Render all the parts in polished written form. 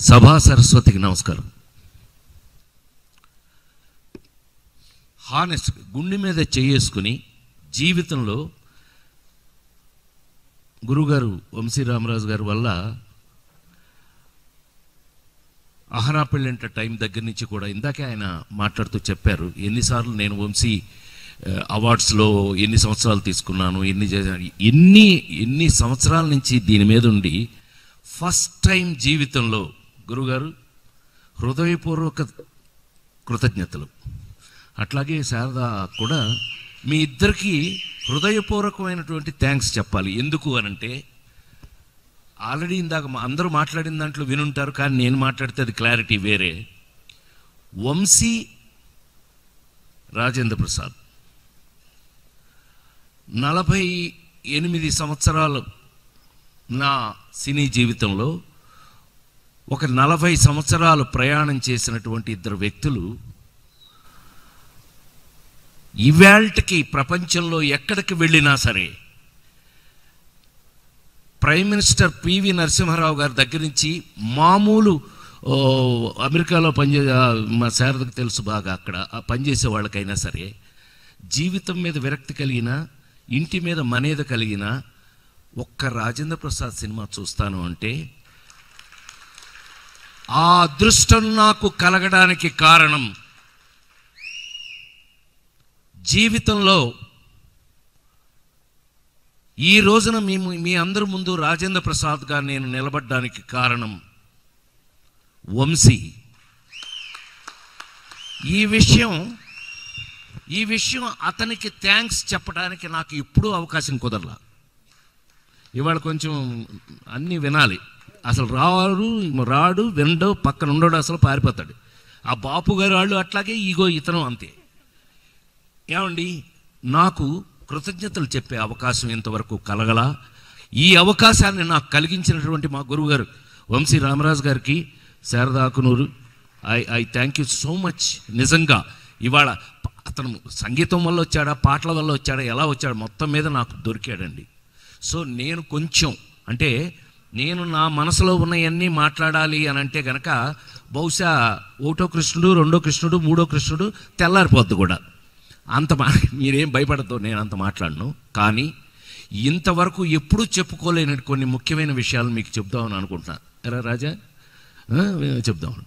సభా సరస్వతికి నమస్కారం. హానెస్ట్ గుండె మీద చేసుకుని జీవితంలో గురుగారు వంశీ రామరాజు గారి వల్ల అహనా పెళ్ళంట టైం దగ్గర నుంచి కూడా ఇందాకే ఆయన మాట్లాడుతూ చెప్పారు, ఎన్నిసార్లు నేను వంశీ అవార్డ్స్లో ఎన్ని సంవత్సరాలు తీసుకున్నాను, ఎన్ని సంవత్సరాల నుంచి దీని మీద ఉండి ఫస్ట్ టైం జీవితంలో గురుగారు హృదయపూర్వక కృతజ్ఞతలు. అట్లాగే శారద కూడా మీ ఇద్దరికి హృదయపూర్వకమైనటువంటి థ్యాంక్స్ చెప్పాలి. ఎందుకు అనంటే ఆల్రెడీ ఇందాక అందరూ మాట్లాడిన దాంట్లో వినుంటారు, కానీ నేను మాట్లాడితే అది క్లారిటీ వేరే. వంశీ రాజేంద్ర ప్రసాద్ 48 సంవత్సరాలు నా సినీ జీవితంలో ఒక 40 సంవత్సరాలు ప్రయాణం చేసినటువంటి ఇద్దరు వ్యక్తులు ఇవాల్టికి ప్రపంచంలో ఎక్కడికి వెళ్ళినా సరే ప్రైమ్ మినిస్టర్ పివి నరసింహారావు గారి దగ్గర నుంచి మామూలు అమెరికాలో మా శారదకు తెలుసు బాగా, అక్కడ పనిచేసే వాళ్ళకైనా సరే జీవితం మీద విరక్తి కలిగిన, ఇంటి మీద మనేద కలిగిన ఒక్క రాజేంద్ర ప్రసాద్ సినిమా చూస్తాను అంటే ఆ అదృష్టం నాకు కలగడానికి కారణం జీవితంలో ఈ రోజున మీ అందరి ముందు రాజేంద్ర ప్రసాద్గా నేను నిలబడ్డానికి కారణం వంశీ. ఈ విషయం అతనికి థ్యాంక్స్ చెప్పడానికి నాకు ఎప్పుడూ అవకాశం కుదరలా. ఇవాళ కొంచెం అన్నీ వినాలి. అసలు రాడు వినడు, పక్కన ఉండడు, అసలు పారిపోతాడు. ఆ బాపు గారు వాళ్ళు అట్లాగే, ఈగో ఇతను అంతే. ఏమండి, నాకు కృతజ్ఞతలు చెప్పే అవకాశం ఇంతవరకు కలగలా. ఈ అవకాశాన్ని నాకు కలిగించినటువంటి మా గురువుగారు వంశీ రామరాజు గారికి, Sharada Akunuru, I thank you so much. నిజంగా ఇవాళ అతను సంగీతం వల్ల వచ్చాడా, పాటల వల్ల వచ్చాడా, ఎలా వచ్చాడా, మొత్తం మీద నాకు దొరికాడండి. సో నేను కొంచెం అంటే నేను నా మనసులో ఉన్నవన్నీ మాట్లాడాలి అని అంటే కనుక బహుశా 1వ కృష్ణుడు, 2వ కృష్ణుడు, 3వ కృష్ణుడు తెల్లారిపోద్దు కూడా. మీరేం భయపడద్దు, నేను అంత మాట్లాడను. కానీ ఇంతవరకు ఎప్పుడూ చెప్పుకోలేని కొన్ని ముఖ్యమైన విషయాలు మీకు చెప్దామని అనుకుంటున్నా. ఎరా రాజా, చెప్దామని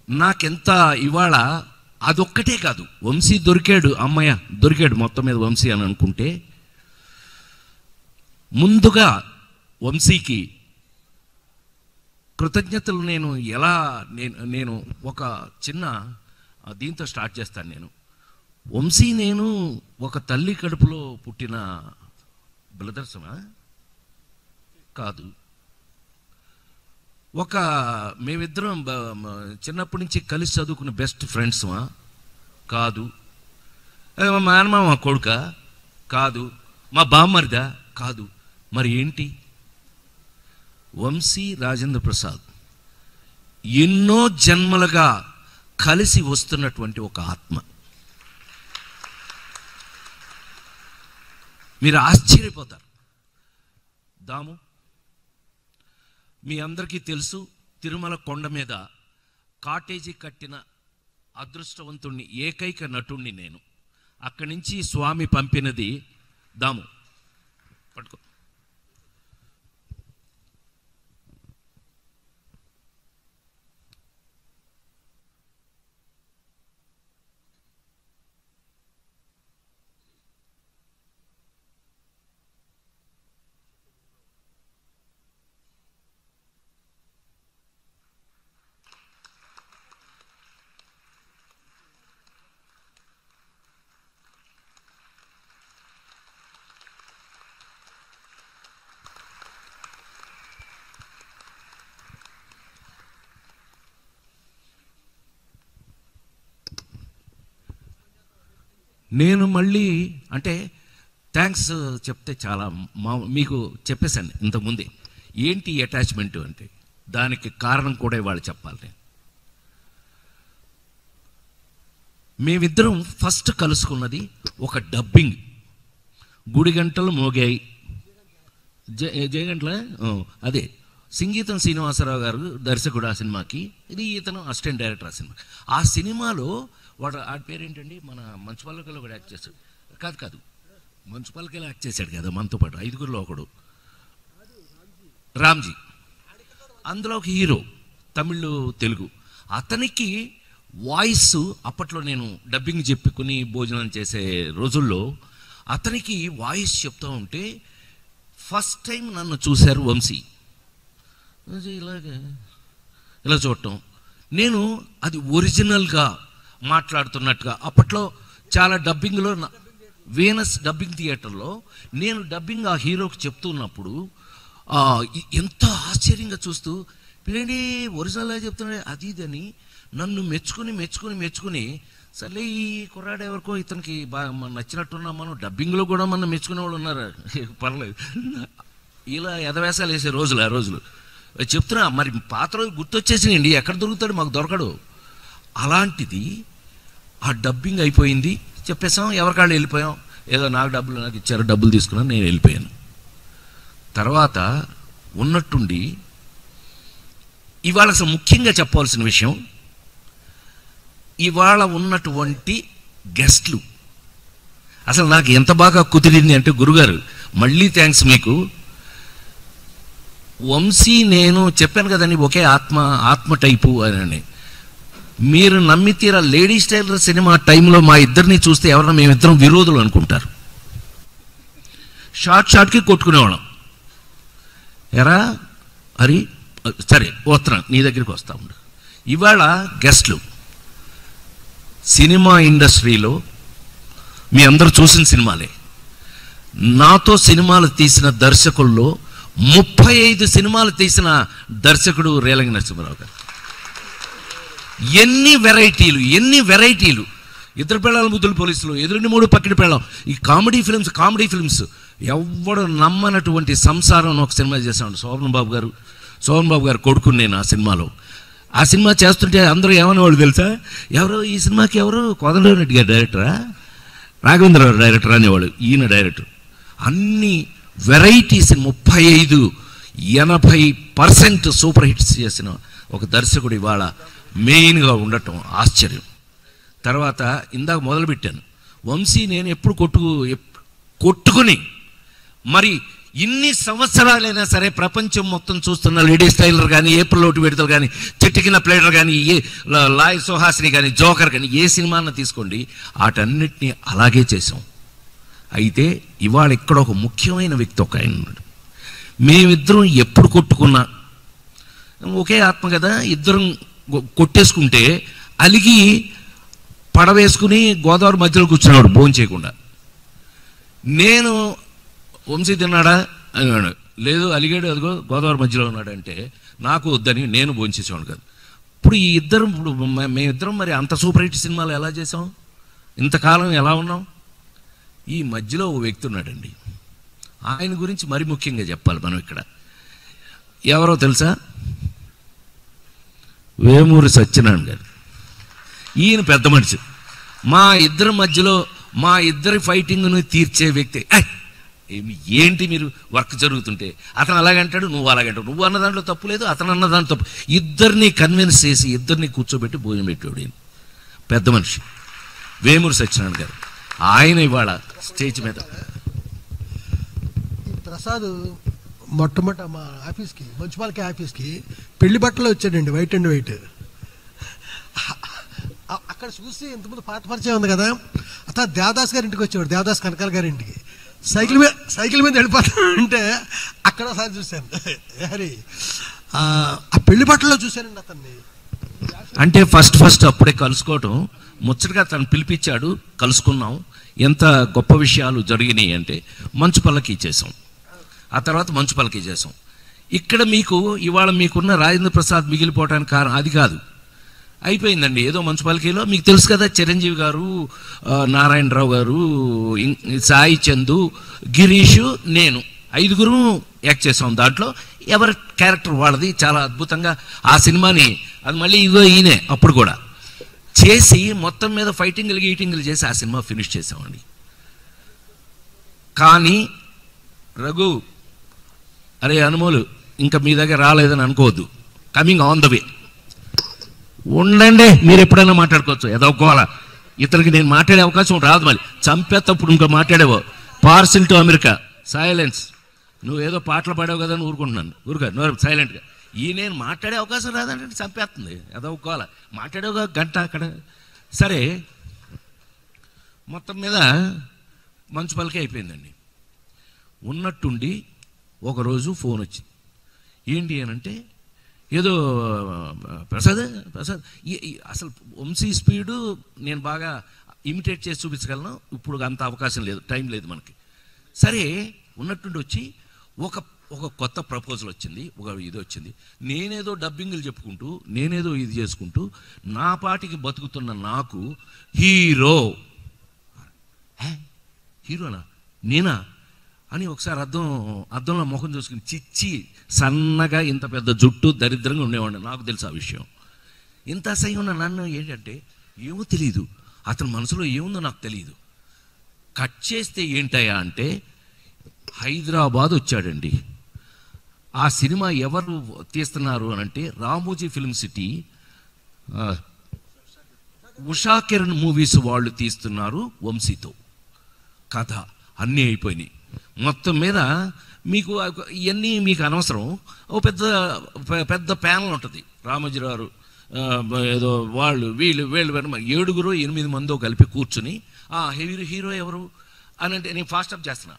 నాకెంత ఇవాళ అదొక్కటే కాదు, వంశీ దొరికాడు, అమ్మయ్య దొరికాడు మొత్తం మీద వంశీ అని అనుకుంటే, ముందుగా వంశీకి కృతజ్ఞతలు నేను ఒక చిన్న దీంతో స్టార్ట్ చేస్తాను. వంశీ నేను ఒక తల్లి కడుపులో పుట్టిన బ్రదర్సమా కాదు, మేమిద్దరం చిన్నప్పటి నుంచి కలిసి చదువుకున్న బెస్ట్ ఫ్రెండ్స్మా కాదు, మా మేనమామ కొడుక కాదు, మా బామ్మరిదా కాదు. మరి ఏంటి? వంశీ రాజేంద్ర ప్రసాద్ ఎన్నో జన్మలుగా కలిసి వస్తున్నటువంటి ఒక ఆత్మ. మీరు ఆశ్చర్యపోతారు. దాము, మీ అందరికీ తెలుసు, తిరుమల కొండ మీద కాటేజీ కట్టిన అదృష్టవంతుణ్ణి, ఏకైక నటుణ్ణి నేను. అక్కడి నుంచి స్వామి పంపినది. దాము పట్టుకో. నేను మళ్ళీ అంటే థ్యాంక్స్ చెప్తే చాలా మీకు చెప్పేశాను ఇంతకుముందే. ఏంటి అటాచ్మెంట్ అంటే దానికి కారణం కూడా ఇవాళ చెప్పాలి. మేమిద్దరం ఫస్ట్ కలుసుకున్నది ఒక డబ్బింగ్. గుడి గంటలు మోగాయి, జయగంటల అదే సంగీతం శ్రీనివాసరావు గారు దర్శకుడు ఆ సినిమాకి, ఇది ఇతను అసిస్టెంట్ డైరెక్టర్ ఆ సినిమా. ఆ సినిమాలో వాడు ఆ పేరేంటండి, మన మంచు పల్లకిలో కూడా యాక్ట్ చేశాడు. కాదు మంచు పల్లకిలో యాక్ట్ చేశాడు కదా మనతో పాటు, 5గురిలో ఒకడు రామ్జీ. అందులో ఒక హీరో, తమిళ్ తెలుగు. అతనికి వాయిస్ అప్పట్లో నేను డబ్బింగ్ చెప్పుకుని భోజనం చేసే రోజుల్లో అతనికి వాయిస్ చెప్తూ ఉంటే ఫస్ట్ టైం నన్ను చూశారు వంశీ. ఇలా చూడటం, నేను అది ఒరిజినల్గా మాట్లాడుతున్నట్టుగా. అప్పట్లో చాలా డబ్బింగ్లో వీనస్ డబ్బింగ్ థియేటర్లో నేను డబ్బింగ్ ఆ హీరోకి చెప్తున్నప్పుడు ఎంత ఆశ్చర్యంగా చూస్తూ, పిల్లండి ఒరిజినల్గా చెప్తున్నాడు అది ఇదని నన్ను మెచ్చుకుని సర్లే ఈ కుర్రాడు ఎవరికో ఇతనికి బాగా నచ్చినట్టున్నాం, మనం డబ్బింగ్లో కూడా మనం మెచ్చుకునే వాళ్ళు ఉన్నారు, పర్లేదు. ఇలా ఎదవేసాలు వేసే రోజులు ఆ రోజులు చెప్తున్నా. మరి పాత రోజు గుర్తొచ్చేసినండి, ఎక్కడ దొరుకుతాడు, మాకు దొరకడు. అలాంటిది ఆ డబ్బింగ్ అయిపోయింది, చెప్పేసాం, ఎవరికాళ్ళు వెళ్ళిపోయాం. ఏదో నాకు ఇచ్చారు, డబ్బులు తీసుకున్నాను, నేను వెళ్ళిపోయాను. తర్వాత ఉన్నట్టుండి ఇవాళ అసలు ముఖ్యంగా చెప్పవలసిన విషయం, ఇవాళ ఉన్నటువంటి గెస్ట్లు అసలు నాకు ఎంత బాగా కుదిరింది అంటే, గురుగారు మళ్ళీ థ్యాంక్స్ మీకు. వంశీ నేను చెప్పాను కదండి, ఒకే ఆత్మ టైపు అని. మీరు నమ్మితీరా లేడీస్ టైలర్ సినిమా టైంలో మా ఇద్దరిని చూస్తే ఎవరన్నా మేమిద్దరం విరోధులు అనుకుంటారు. షార్ట్కి కొట్టుకునేవాళ్ళం. ఎరా అరి సరే వస్తున్నా, నీ దగ్గరికి వస్తా ఉండు. ఇవాళ గెస్ట్లు సినిమా ఇండస్ట్రీలో మీ అందరూ చూసిన సినిమాలే. నాతో సినిమాలు తీసిన దర్శకుల్లో 35 సినిమాలు తీసిన దర్శకుడు రేలంగి నరసింహారావు గారు. ఎన్ని వెరైటీలు. ఇద్దరు పెళ్ళాల ముద్దులు పోలీసులు, ఎదురుని 3 పక్కడి పెళ్ళాం. ఈ కామెడీ ఫిల్మ్స్ ఎవడు నమ్మనటువంటి సంసారం ఒక సినిమా చేశాడు శోభన్ బాబు గారు కొడుకుని నేను ఆ సినిమాలో. ఆ సినిమా చేస్తుంటే అందరూ ఏమనేవాళ్ళు తెలుసా, ఈ సినిమాకి కోదండరెడ్డి గారు డైరెక్టరా, రాఘవేంద్రరావు డైరెక్టర్ అనేవాళ్ళు, ఈయన డైరెక్టర్. అన్ని వెరైటీస్ 35-80% సూపర్ హిట్స్ చేసిన ఒక దర్శకుడు ఇవాళ మెయిన్గా ఉండటం ఆశ్చర్యం. తర్వాత ఇందాక మొదలుపెట్టాను, వంశీ నేను ఎప్పుడు కొట్టుకుని మరి ఇన్ని సంవత్సరాలైనా సరే ప్రపంచం మొత్తం చూస్తున్న లేడీస్ టైలర్ కానీ, ఏప్రిల్ ఒకటి విడుదల కానీ, చెట్టుకిన ప్లేడర్ కానీ, లాయ్ సుహాసిని కానీ, జోకర్ కానీ, ఏ సినిమాను తీసుకోండి వాటన్నిటినీ అలాగే చేసాం. అయితే ఇవాళ ఇక్కడ ఒక ముఖ్యమైన వ్యక్తి ఒక ఆయన ఉన్నాడు. మేమిద్దరం ఎప్పుడు కొట్టుకున్నా ఒకే ఆత్మ కదా, ఇద్దరం కొట్టేసుకుంటే అలిగి పడవేసుకుని గోదావరి మధ్యలో కూర్చున్నాడు భోజనం చేయకుండా. నేను వంశీ తిన్నాడా అన్నాడు, లేదు అలిగాడు, అదిగో గోదావరి మధ్యలో ఉన్నాడంటే నాకు వద్దని నేను భోంచేసేవాడు కాదు. ఇప్పుడు మేమిద్దరం మరి అంత సూపర్ హిట్ సినిమాలు ఎలా చేసాం, ఇంతకాలం ఎలా ఉన్నాం? ఈ మధ్యలో ఓ వ్యక్తి ఉన్నాడండి, ఆయన గురించి మరి ముఖ్యంగా చెప్పాలి మనం ఇక్కడ. ఎవరో తెలుసా? వేమూరి సత్యనారాయణ గారు. ఈయన పెద్ద మనిషి. మా ఇద్దరి మధ్యలో మా ఇద్దరి ఫైటింగ్ను తీర్చే వ్యక్తి. ఏంటి మీరు వర్క్ జరుగుతుంటే అతను అలాగంటాడు, నువ్వు అలాగంటావు, నువ్వు అన్న దాంట్లో తప్పు లేదు, అతను అన్న దాంట్లో తప్పు. ఇద్దరిని కన్విన్స్ చేసి ఇద్దరిని కూర్చోబెట్టి భోజనం పెట్టాడు ఈయన పెద్ద మనిషి వేమూరి సత్యనారాయణ గారు. ఆయన ఇవాళ స్టేజ్ మీద ప్రసాద్ మొట్టమొదట మా ఆఫీస్కి, మంచుపాలకి ఆఫీస్కి పెళ్లి బట్టలు వచ్చాడండి, వైట్ అండ్ వైట్. అక్కడ చూసి ఇంతకుముందు పాత పరిచయం ఉంది కదా, అతను దేవదాస్ గారి ఇంటికి వచ్చేవాడు, దేవదాస్ కనకాల గారి ఇంటికి. సైకిల్ మీద వెళ్ళిపోతానంటే అక్కడ ఒకసారి చూశాను. హరి ఆ పెళ్లి బట్టల్లో చూశానండి అతన్ని. అంటే ఫస్ట్ అప్పుడే కలుసుకోవటం ముచ్చటగా తను పిలిపించాడు, కలుసుకున్నాం. ఎంత గొప్ప విషయాలు జరిగినాయి అంటే మంచు పల్లకి చేసాం, ఆ తర్వాత మంచు పల్లకి చేసాం. ఇక్కడ ఇవాళ మీకున్న రాజేంద్ర ప్రసాద్ మిగిలిపోవటానికి కారణం అది కాదు, అయిపోయిందండి. ఏదో మంచు పల్లకిలో మీకు తెలుసు కదా, చిరంజీవి గారు, నారాయణరావు గారు, సాయి చందు, గిరీష్, నేను 5గురు యాక్ట్ చేసాం. దాంట్లో ఎవరి క్యారెక్టర్ వాళ్ళది చాలా అద్భుతంగా ఆ సినిమాని అది మళ్ళీ ఇగో ఈయనే అప్పుడు కూడా చేసి మొత్తం మీద ఫైటింగ్లు చేసి ఆ సినిమా ఫినిష్ చేసామండి. కానీ రఘు, అరే అనుమోలు, ఇంకా మీ దగ్గర రాలేదని అనుకోవద్దు, కమింగ్ ఆన్ ద వే. ఉండండి, మీరు ఎప్పుడైనా మాట్లాడుకోవచ్చు. ఏదో గోల, ఇతనికి నేను మాట్లాడే అవకాశం రాదు. మళ్ళీ చంపేటప్పుడు ఇంకా మాట్లాడేవో. Parcel to America, silence. నువ్వేదో పాటలు పాడావు కదా అని ఊరుకుంటున్నాను. ఊరుక సైలెంట్గా. ఈ నేను మాట్లాడే అవకాశం రాదంటే చంపేస్తుంది. ఏదో గోల, మాట్లాడే ఒక గంట అక్కడ. సరే, మొత్తం మీద మంచు పలికే అయిపోయిందండి. ఉన్నట్టుండి ఒకరోజు ఫోన్ వచ్చింది. ఏంటి అని అంటే, ఏదో ప్రసాద్ అసలు వంశీ స్పీడు నేను బాగా ఇమిటేట్ చేసి చూపించగలను. ఇప్పుడు అంత అవకాశం లేదు, టైం లేదు మనకి. సరే, ఉన్నట్టుండి వచ్చి ఒక కొత్త ప్రపోజల్ వచ్చింది, ఒక ఇది వచ్చింది. నేనేదో డబ్బింగ్లు చెప్పుకుంటూ, నేనేదో ఇది చేసుకుంటూ, నా పాటికి బతుకుతున్న నాకు హీరోనా నేనా అని ఒకసారి అద్దంలో ముఖం చూసుకుని చిచ్చి, సన్నగా ఇంత పెద్ద జుట్టు దరిద్రంగా ఉండేవాడిని. నాకు తెలుసు ఆ విషయం. ఇంత అసహ్యం ఉన్న నన్ను ఏంటంటే ఏమో తెలియదు, అతని మనసులో ఏముందో నాకు తెలియదు. కట్ చేస్తే ఏంటయ్యా అంటే, హైదరాబాద్ వచ్చాడండి. ఆ సినిమా ఎవరు తీస్తున్నారు అని అంటే, Ramoji film city, Usha Kiran movies వాళ్ళు తీస్తున్నారు వంశీతో. కథ అన్నీ అయిపోయినాయి. మొత్తం మీద మీకు ఇవన్నీ మీకు అనవసరం. ఓ పెద్ద ప్యానల్ ఉంటుంది. రామోజీరావు ఏదో వాళ్ళు వీళ్ళు 7 8 మందో కలిపి కూర్చుని, హీరో ఎవరు అని అంటే, నేను ఫాస్ట్ అప్ చేస్తున్నా,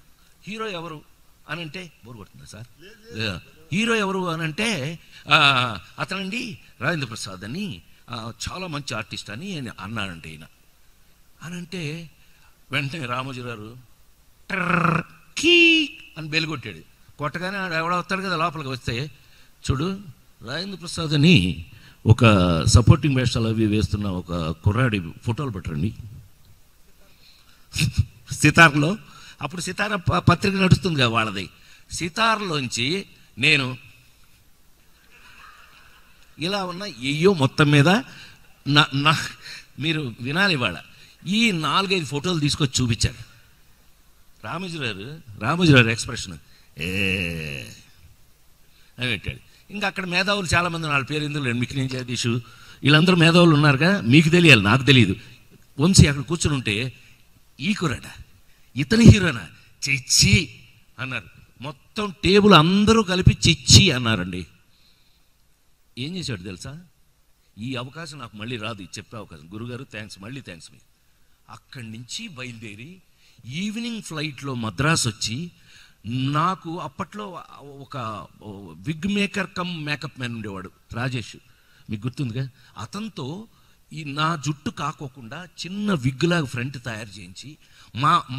హీరో ఎవరు అని అంటే బోరు కొడుతుందా సార్? హీరో ఎవరు అని అంటే, అతనండి రాజేంద్ర ప్రసాద్ అని, చాలా మంచి ఆర్టిస్ట్ అని అన్నాడంటే ఈయన. అని అంటే వెంటనే రామోజీరావు కీ అని బెల్ కొట్టాడు. కొట్టగానే ఎవడో వస్తాడు కదా లోపలికి. వస్తే, చూడు రాజేంద్ర ప్రసాద్ అని ఒక సపోర్టింగ్ వేషాలు అవి వేస్తున్న ఒక కుర్రాడి ఫోటోలు పెట్టండి సితార్లో. అప్పుడు సితార పత్రిక నడుస్తుంది కదా వాళ్ళది. సితార్లోంచి నేను ఇలా ఉన్న మొత్తం మీద మీరు వినాలి. వాళ్ళ ఈ 4-5 ఫోటోలు తీసుకొచ్చి చూపించారు. రామోజీరావు ఎక్స్ప్రెషన్ అని పెట్టాడు. ఇంకా అక్కడ మేధావులు చాలామంది, వాళ్ళ పేరు ఎందుకు లేండి, మిక్కిని జగదీష్ వీళ్ళందరూ మేధావులు ఉన్నారుగా, మీకు తెలియాలి, నాకు తెలియదు. వంశీ అక్కడ కూర్చుని ఉంటే, ఈ కుర్రాడా ఇతని హీరోనా చిచ్చి అన్నారు. మొత్తం టేబుల్ అందరూ కలిపి చిచ్చి అన్నారండి. ఏం చేశాడు తెలుసా? ఈ అవకాశం నాకు మళ్ళీ రాదు, చెప్పే అవకాశం. గురుగారు థ్యాంక్స్, మళ్ళీ థ్యాంక్స్ మీకు. అక్కడి నుంచి బయలుదేరి ఈవినింగ్ ఫ్లైట్లో మద్రాసు వచ్చి, నాకు అప్పట్లో ఒక wig maker come makeup man ఉండేవాడు, రాజేష్, మీకు గుర్తుందిగా. అతనితో ఈ నా జుట్టు కాకోకుండా చిన్న విగ్గులాగా ఫ్రంట్ తయారు చేయించి,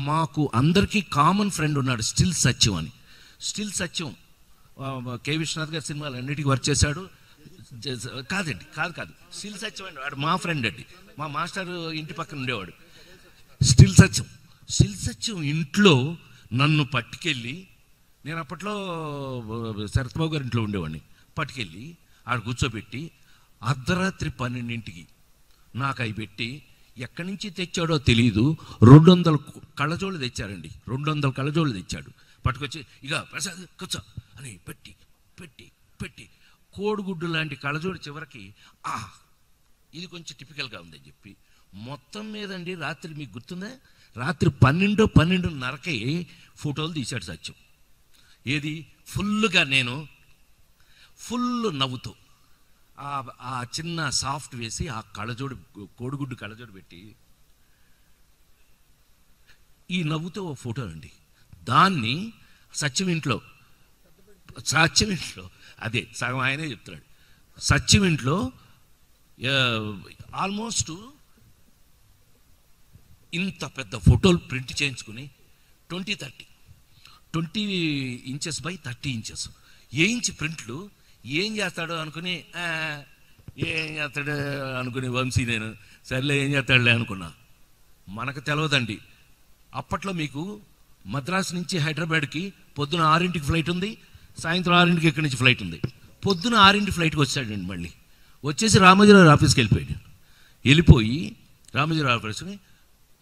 మాకు అందరికీ కామన్ ఫ్రెండ్ ఉన్నాడు స్టిల్ సత్యం అని. స్టిల్ సత్యం కె విశ్వనాథ్ గారి సినిమాలు అన్నిటికీ వర్క్ చేశాడు. కాదు స్టిల్ సత్యం అండి, వాడు మా ఫ్రెండ్ అండి, మా మాస్టర్ ఇంటి పక్కన ఉండేవాడు. స్టిల్ సత్యం ఇంట్లో నన్ను పట్టుకెళ్ళి, నేను అప్పట్లో శరత్బాబు గారి ఇంట్లో ఉండేవాడిని, పట్టుకెళ్ళి ఆడ కూర్చోబెట్టి అర్ధరాత్రి 12ంటికి నాకు అవి పెట్టి, ఎక్కడి నుంచి తెచ్చాడో తెలియదు, 200 కళ్ళజోళ్ళు తెచ్చారండి. 200 కళ్ళజోళ్ళు తెచ్చాడు. పట్టుకొచ్చి, ఇక ప్రసాద్ కూర్చో అని పెట్టి పెట్టి పెట్టి కోడిగుడ్డు లాంటి కళ్ళజోడు చివరికి ఇది కొంచెం టిపికల్గా ఉందని చెప్పి మొత్తం మీదండి రాత్రి, మీకు గుర్తుందా, రాత్రి 12:30కి ఫోటోలు తీశాడు సత్యం. ఏది ఫుల్గా, నేను ఫుల్ నవ్వుతూ ఆ చిన్న సాఫ్ట్ వేసి ఆ కళ్ళజోడు, కోడిగుడ్డు కళ్ళజోడు పెట్టి ఈ నవ్వుతో ఓ ఫోటో అండి. దాన్ని సత్యం ఇంట్లో అదే సగం ఆయనే చెప్తున్నాడు. సత్యం ఇంట్లో ఆల్మోస్ట్ ఇంత పెద్ద ఫోటోలు ప్రింట్ చేయించుకుని 20 ఇంచెస్ బై 30 ఇంచెస్ వేయించి ప్రింట్లు. ఏం చేస్తాడో అనుకుని వంశీ, నేను సర్లే ఏం చేస్తాడులే అనుకున్నా. మనకు తెలవదండి, అప్పట్లో మీకు మద్రాసు నుంచి హైదరాబాద్కి పొద్దున 6ంటికి ఫ్లైట్ ఉంది, సాయంత్రం 6ంటికి ఇక్కడి నుంచి ఫ్లైట్ ఉంది. పొద్దున 6ంటి ఫ్లైట్కి వచ్చాడండి. మళ్ళీ వచ్చేసి రామోజీరావు ఆఫీస్కి వెళ్ళిపోయి రామోజీరావు ఆఫీస్ని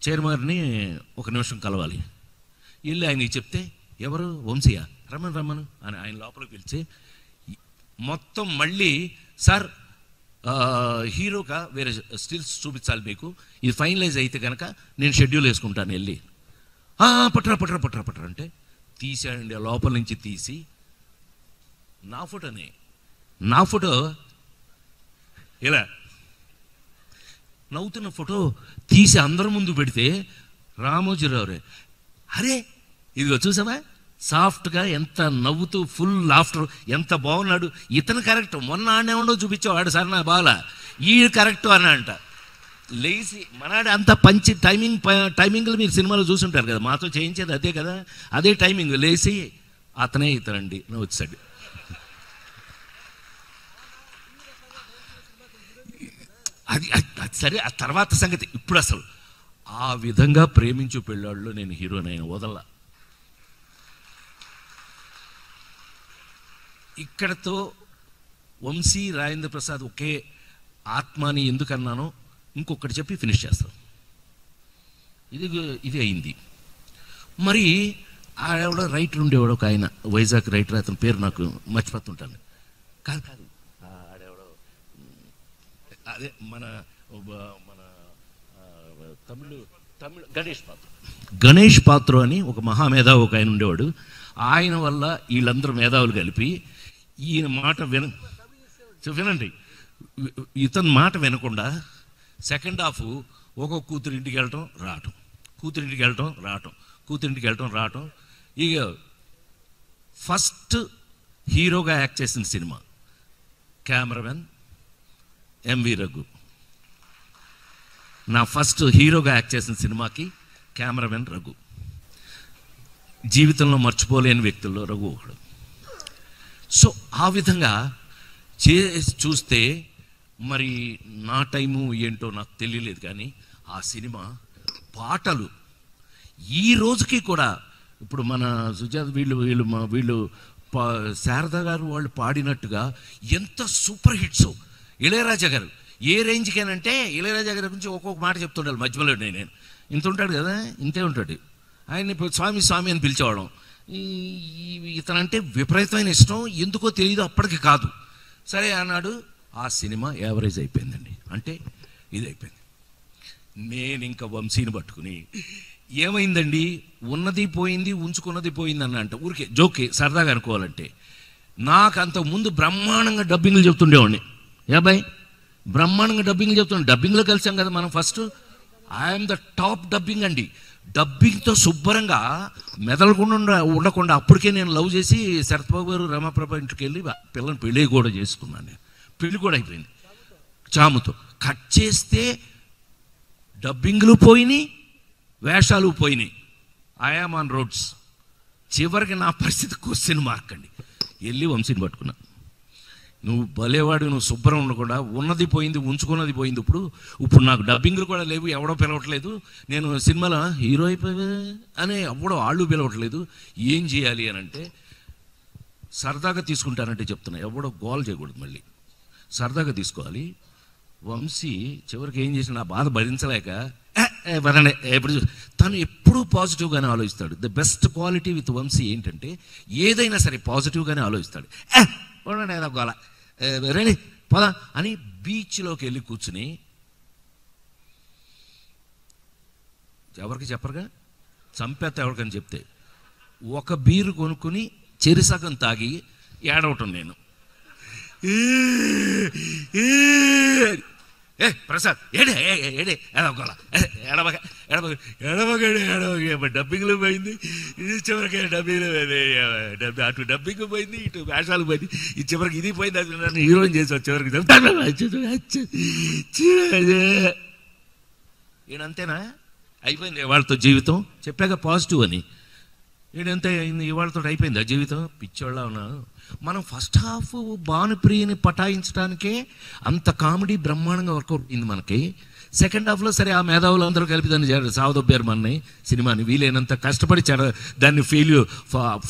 చైర్మన్ని ఒక నిమిషం కలవాలి. వెళ్ళి ఆయనకి చెప్తే, ఎవరు వంశీయా, రమ్మను అని ఆయన లోపలికి పిలిచి, మొత్తం మళ్ళీ సార్ హీరోగా వేరే స్టిల్స్ చూపించాలి మీకు, ఇది ఫైనలైజ్ అయితే కనుక నేను షెడ్యూల్ వేసుకుంటాను వెళ్ళి. పట్టరా అంటే తీసాడండి, లోపల నుంచి తీసి నా ఫోటో ఇలా నవ్వుతున్న ఫోటో తీసి అందరి ముందు పెడితే రామోజీరావు అరే ఇదిగో చూసావా సాఫ్ట్గా ఎంత నవ్వుతూ ఫుల్ లాఫ్టర్, ఎంత బాగున్నాడు, ఇతను కరెక్ట్, మొన్న ఆడేవాడో చూపించేవాడు సార్ నా బాల, ఈ కరెక్ట్ అని అంట. లేచి మనాడు అంత పంచి టైమింగ్లు మీరు సినిమాలో చూసుంటారు కదా, మాతో చేయించేది అదే కదా, అదే టైమింగ్. లేచి అతనే ఇతనండి నువ్వు వచ్చాడు. అది సరే, ఆ తర్వాత సంగతి. ఇప్పుడు అసలు ఆ విధంగా ప్రేమించు పెళ్ళాళ్ళు నేను హీరోనైనా వదల్లా. ఇక్కడతో వంశీ రాజేంద్ర ప్రసాద్ ఒకే ఆత్మని ఎందుకన్నానో ఇంకొకటి చెప్పి ఫినిష్ చేస్తాం. ఇది అయింది. మరి ఆడెవడో రైటర్ ఉండేవాడు ఒక ఆయన, వైజాగ్ రైటర్, అతని పేరు నాకు మర్చిపోతుంటాను. కాదు ఆడెవడో అదే మన తమిళ గణేష్ పాత్ర అని ఒక మహామేధావి ఒక ఆయన ఉండేవాడు. ఆయన వల్ల వీళ్ళందరూ మేధావులు కలిపి ఈయన మాట వినండి, ఇతని మాట వినకుండా సెకండ్ హాఫ్ ఒక్కొక్క కూతురింటికి వెళ్ళటం రావటం. ఇక ఫస్ట్ హీరోగా యాక్ట్ చేసిన సినిమా కెమెరామెన్ ఎంవి రఘు. నా ఫస్ట్ హీరోగా యాక్ట్ చేసిన సినిమాకి కెమెరామెన్ రఘు. జీవితంలో మర్చిపోలేని వ్యక్తుల్లో రఘు ఒకడు. సో ఆ విధంగా చూస్తే మరి నా టైము ఏంటో నాకు తెలియలేదు, కానీ ఆ సినిమా పాటలు ఈ రోజుకి కూడా ఇప్పుడు మన సుజాత వీళ్ళు శారదా గారు వాళ్ళు పాడినట్టుగా ఎంత సూపర్ హిట్స్. ఇళయరాజా గారు ఏ రేంజ్కేనంటే ఇళయరాజా గారి గురించి ఒక్కొక్క మాట చెప్తుండాలి మధ్యలో. నేను ఇంత ఉంటాడు కదా, ఇంతే ఉంటాడు. ఆయన ఇప్పుడు స్వామి అని పిలిచేవాడు. ఇతనంటే విపరీతమైన ఇష్టం, ఎందుకో తెలియదు, అప్పటికి కాదు. సరే అన్నాడు. ఆ సినిమా యావరేజ్ అయిపోయిందండి. అంటే ఇది అయిపోయింది. నేను ఇంకా వంశీని పట్టుకుని ఏమైందండి, ఉన్నది పోయింది ఉంచుకున్నది పోయింది అన్న ఊరికే జోకే సరదాగా అనుకోవాలంటే. నాకు అంతకుముందు బ్రహ్మాండంగా డబ్బింగ్లు చెప్తుండేవాడిని. యాభై బ్రహ్మాండంగా డబ్బింగ్లు చెప్తున్నాను. డబ్బింగ్లో కలిసాం కదా మనం first. I'm the top dubbing అండి. డబ్బింగ్తో శుభ్రంగా మెదలకుండా ఉండకుండా అప్పటికే నేను లవ్ చేసి శరత్బాబు గారు రమాప్రభ ఇంటికి వెళ్ళి పిల్లని పెళ్ళి కూడా చేసుకున్నాను. నేను పెళ్ళి కూడా అయిపోయింది చాముతో. కట్ చేస్తే డబ్బింగ్లు పోయినాయి, వేషాలు పోయినాయి. I am on roads. చివరికి నా పరిస్థితి క్వశ్చన్ మార్క్ అండి. వెళ్ళి వంశీని పట్టుకున్నా. నువ్వు భలేవాడు, నువ్వు శుభ్రం ఉండకుండా ఉన్నది పోయింది ఉంచుకున్నది పోయింది. ఇప్పుడు నాకు డబ్బింగ్లు కూడా లేవు, ఎవడో పిలవట్లేదు. నేను సినిమాలో హీరో అయిపోయా అని ఎవడో వాళ్ళు పిలవట్లేదు. ఏం చేయాలి అని అంటే సరదాగా తీసుకుంటానంటే చెప్తున్నా, ఎవడో గోల్ చేయకూడదు, మళ్ళీ సరదాగా తీసుకోవాలి. వంశీ చివరికి ఏం చేసిన నా బాధ భరించలేక వదనే ఎప్పుడు తను ఎప్పుడూ పాజిటివ్గానే ఆలోచిస్తాడు. The best quality with Vamsi ఏంటంటే ఏదైనా సరే పాజిటివ్గానే ఆలోచిస్తాడు. ఏదో గోల రెడీ పదా అని బీచ్లోకి వెళ్ళి కూర్చుని ఎవరికి చెప్పరుగా, చంపేత ఎవరికని చెప్తే ఒక బీరు కొనుక్కుని చెరిసగం తాగి ఏడవటం. నేను ప్రసాద్ ఏడే ఎడవగల ఎడవగ డబ్బింగ్లు పోయింది, ఇది చివరికి డబ్బింగ్లు అటు డబ్బింగ్ పోయింది, ఇటు వేషాలు పోయింది, ఈ చివరికి ఇది పోయింది. అది నన్ను హీరోయిన్ చేసావు చివరికి. ఈయనంతేనా అయిపోయింది వాళ్ళతో జీవితం. చెప్పాక పాజిటివ్ అని. ఈడంతే అయింది, ఇవాళతో అయిపోయింది ఆ జీవితం. పిచ్చోళ్ళ ఉన్నాను. మనం ఫస్ట్ హాఫ్ భానుప్రియని పటాయించడానికే అంత కామెడీ బ్రహ్మాండంగా వర్కౌట్ అయింది మనకి. సెకండ్ హాఫ్లో సరే ఆ మేధావులు అందరూ కలిపి దాన్ని సావదొబ్బారు మన సినిమాని. వీలైనంత కష్టపడి దాన్ని